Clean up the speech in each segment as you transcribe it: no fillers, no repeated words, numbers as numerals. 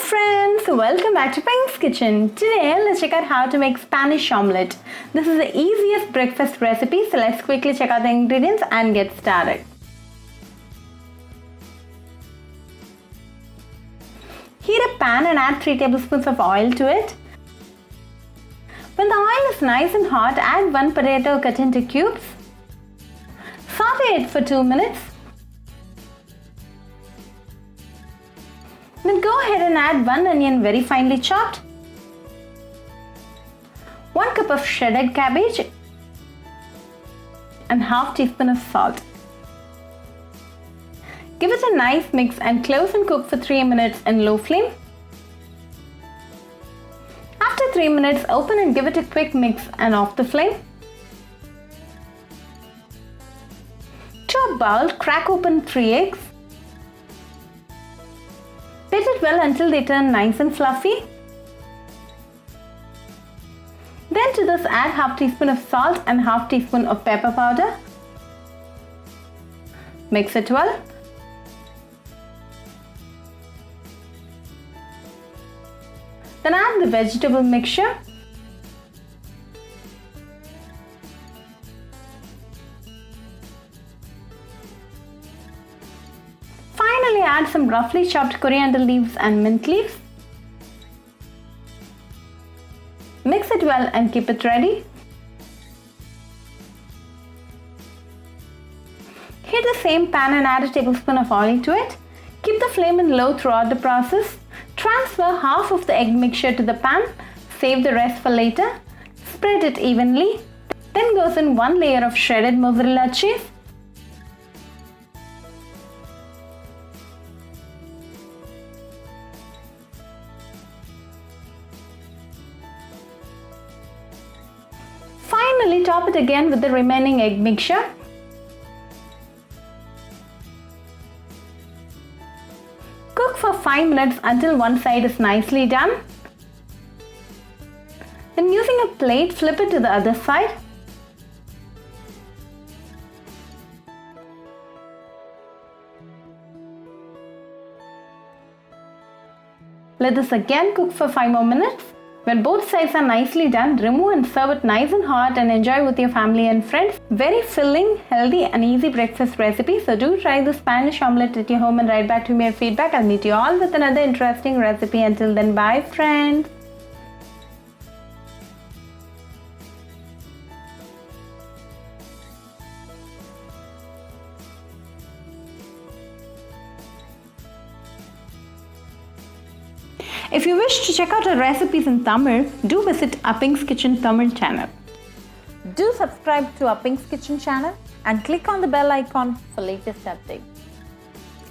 friends, welcome back to Pink's Kitchen. Today let's check out how to make Spanish omelette. This is the easiest breakfast recipe, so let's quickly check out the ingredients and get started. Heat a pan and add 3 tablespoons of oil to it. When the oil is nice and hot, add 1 potato cut into cubes. Saute it for 2 minutes. Then go ahead and add 1 onion very finely chopped, 1 cup of shredded cabbage and half teaspoon of salt. Give it a nice mix and close and cook for 3 minutes in low flame. After 3 minutes, open and give it a quick mix and off the flame. To a bowl, crack open 3 eggs. Beat it well until they turn nice and fluffy. Then to this add half teaspoon of salt and half teaspoon of pepper powder. Mix it well. Then add the vegetable mixture. Finally, add some roughly chopped coriander leaves and mint leaves. Mix it well and keep it ready. Heat the same pan and add a tablespoon of oil to it. Keep the flame in low throughout the process. Transfer half of the egg mixture to the pan. Save the rest for later. Spread it evenly. Then goes in 1 layer of shredded mozzarella cheese. Finally, top it again with the remaining egg mixture. Cook for 5 minutes until one side is nicely done. Then using a plate, flip it to the other side. Let this again cook for 5 more minutes. When both sides are nicely done, remove and serve it nice and hot and enjoy with your family and friends. Very filling, healthy and easy breakfast recipe. So do try the Spanish omelette at your home and write back to me your feedback. I'll meet you all with another interesting recipe. Until then, bye friends. If you wish to check out our recipes in Tamil, do visit Pink's Kitchen Tamil channel. Do subscribe to Pink's Kitchen channel and click on the bell icon for latest updates.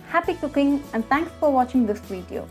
Happy cooking and thanks for watching this video.